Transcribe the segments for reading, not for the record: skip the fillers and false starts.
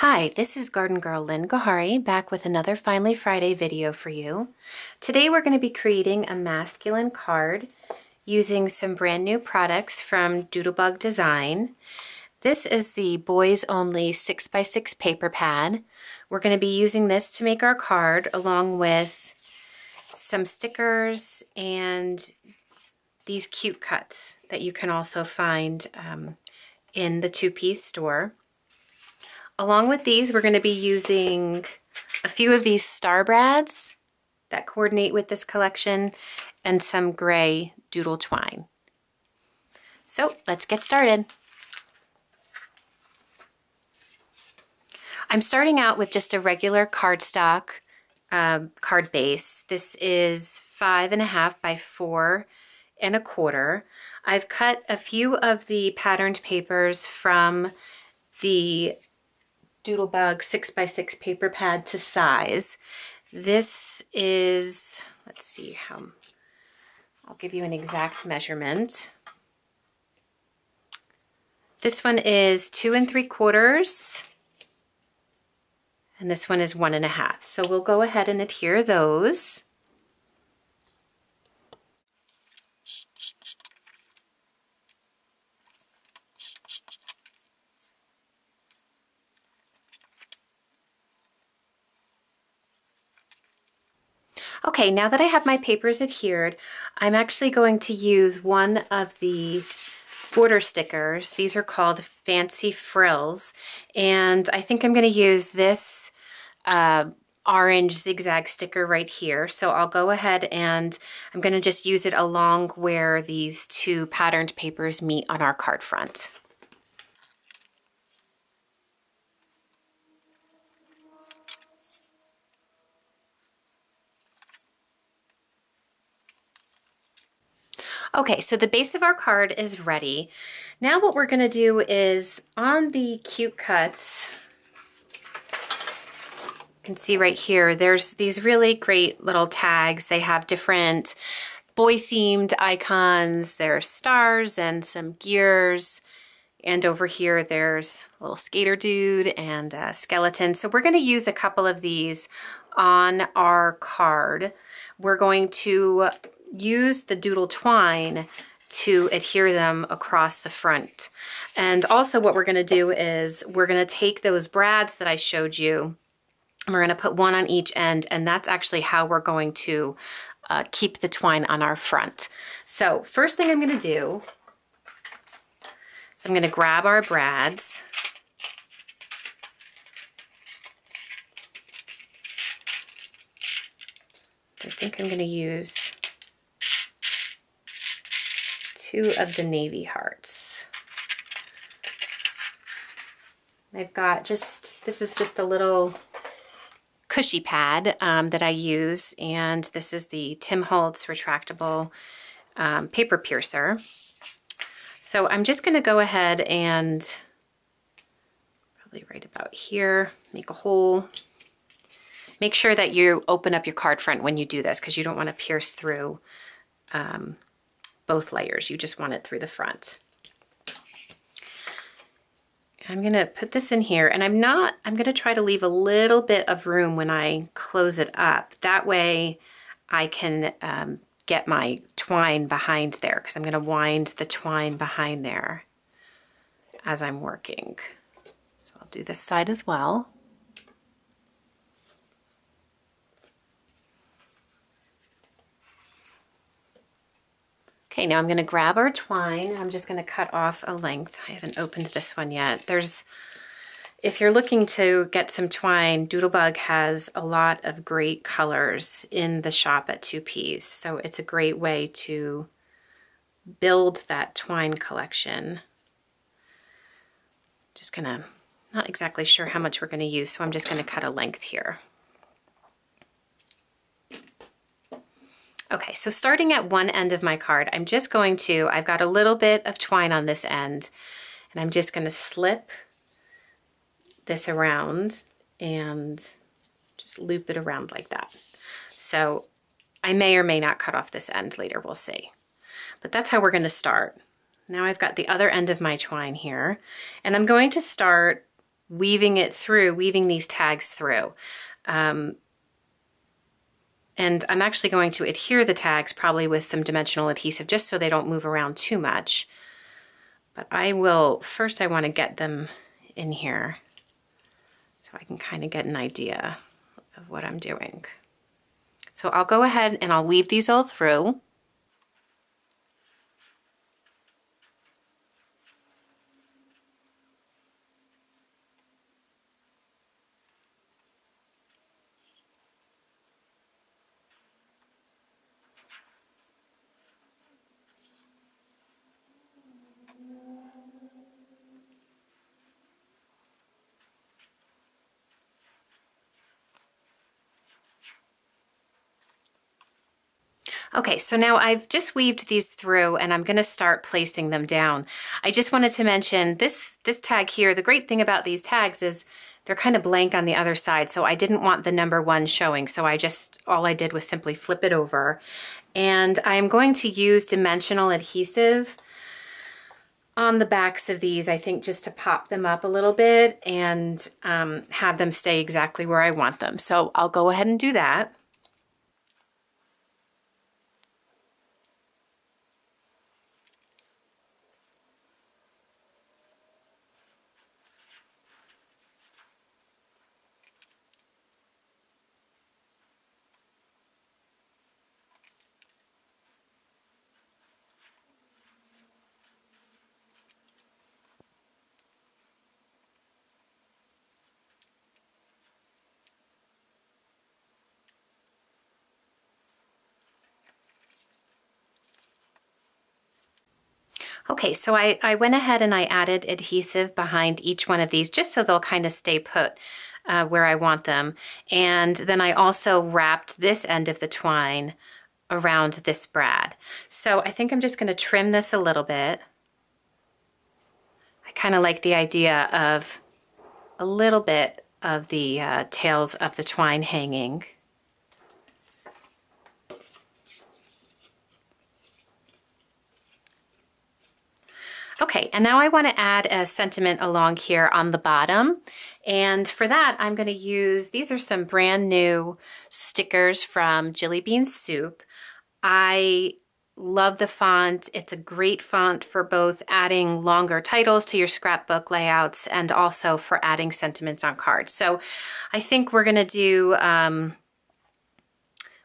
Hi, this is Garden Girl Lynn Gahari back with another Finally Friday video for you. Today we're going to be creating a masculine card using some brand new products from Doodlebug Design. This is the Boys Only 6x6 paper pad. We're going to be using this to make our card along with some stickers and these cute cuts that you can also find in the two-piece store. Along with these, we're going to be using a few of these star brads that coordinate with this collection and some gray doodle twine. So let's get started. I'm starting out with just a regular cardstock card base. This is 5.5 by 4.25. I've cut a few of the patterned papers from the Doodlebug 6x6 paper pad to size. This is, let's see how, I'll give you an exact measurement. This one is 2 3/4 and this one is 1.5. So we'll go ahead and adhere those. Okay, now that I have my papers adhered, I'm actually going to use one of the border stickers. These are called Fancy Frills, and I think I'm going to use this orange zigzag sticker right here. So I'll go ahead and I'm going to just use it along where these two patterned papers meet on our card front. Okay, so the base of our card is ready. Now what we're going to do is on the cute cuts, you can see right here, there's these really great little tags. They have different boy-themed icons. There's stars and some gears. And over here, there's a little skater dude and a skeleton. So we're going to use a couple of these on our card. We're going to use the doodle twine to adhere them across the front. And also what we're going to do is we're going to take those brads that I showed you and we're going to put one on each end, and that's actually how we're going to keep the twine on our front. So first thing I'm going to do is I'm going to grab our brads. I think I'm going to use 2 of the navy hearts. I've got this is just a little cushy pad that I use, and this is the Tim Holtz retractable paper piercer. So I'm just going to go ahead and probably right about here, make a hole. Make sure that you open up your card front when you do this because you don't want to pierce through both layers. You just want it through the front. I'm going to put this in here, and I'm going to try to leave a little bit of room when I close it up. That way I can get my twine behind there, because I'm going to wind the twine behind there as I'm working. So I'll do this side as well. Okay, now I'm going to grab our twine. I'm just going to cut off a length. I haven't opened this one yet. If you're looking to get some twine, Doodlebug has a lot of great colors in the shop at 2Ps. So it's a great way to build that twine collection. Just gonna, not exactly sure how much we're going to use, so I'm just going to cut a length here. Okay, so starting at one end of my card, I've got a little bit of twine on this end, and I'm just going to slip this around and just loop it around like that. So I may or may not cut off this end later, we'll see. But that's how we're going to start. Now I've got the other end of my twine here, and I'm going to start weaving these tags through. And I'm actually going to adhere the tags probably with some dimensional adhesive just so they don't move around too much. But first I want to get them in here so I can kind of get an idea of what I'm doing. So I'll go ahead and I'll weave these all through. Okay, so now I've just weaved these through and I'm going to start placing them down. I just wanted to mention this tag here. The great thing about these tags is they're kind of blank on the other side, so I didn't want the number 1 showing, so all I did was simply flip it over. And I'm going to use dimensional adhesive on the backs of these, I think, just to pop them up a little bit and have them stay exactly where I want them. So I'll go ahead and do that. Okay, so I went ahead and I added adhesive behind each one of these just so they'll kind of stay put where I want them. And then I also wrapped this end of the twine around this brad. So I think I'm just going to trim this a little bit. I kind of like the idea of a little bit of the tails of the twine hanging. Okay, and now I want to add a sentiment along here on the bottom. And for that, I'm going to use, these are some brand new stickers from Jilly Bean Soup. I love the font. It's a great font for both adding longer titles to your scrapbook layouts and also for adding sentiments on cards. So I think we're going to do,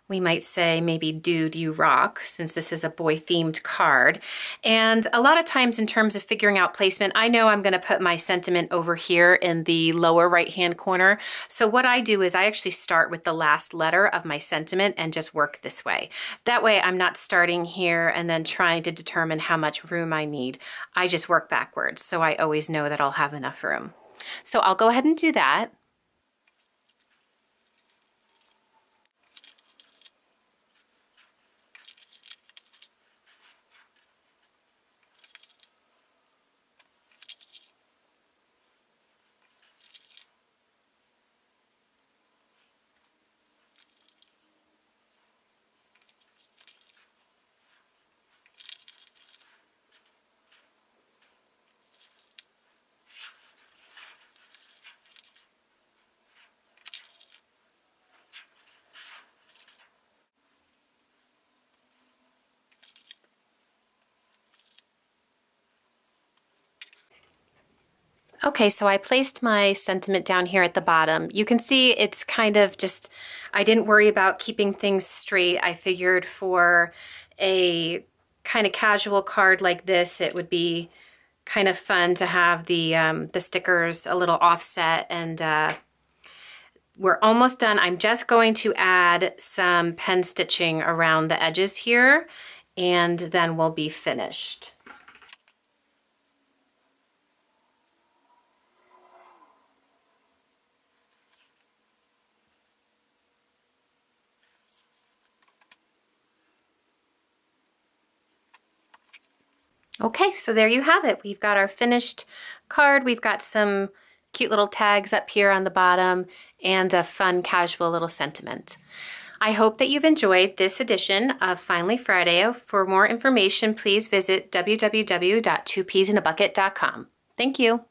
we might say maybe Dude You Rock, since this is a boy themed card. And a lot of times in terms of figuring out placement, I know I'm going to put my sentiment over here in the lower right hand corner. So what I do is I actually start with the last letter of my sentiment and just work this way. That way I'm not starting here and then trying to determine how much room I need. I just work backwards, so I always know that I'll have enough room. So I'll go ahead and do that. Okay, so I placed my sentiment down here at the bottom. You can see it's kind of just, I didn't worry about keeping things straight. I figured for a kind of casual card like this, it would be kind of fun to have the stickers a little offset, and we're almost done. I'm just going to add some pen stitching around the edges here, and then we'll be finished. Okay, so there you have it. We've got our finished card. We've got some cute little tags up here on the bottom and a fun casual little sentiment. I hope that you've enjoyed this edition of Finally Friday. For more information, please visit www.2peasinabucket.com. Thank you.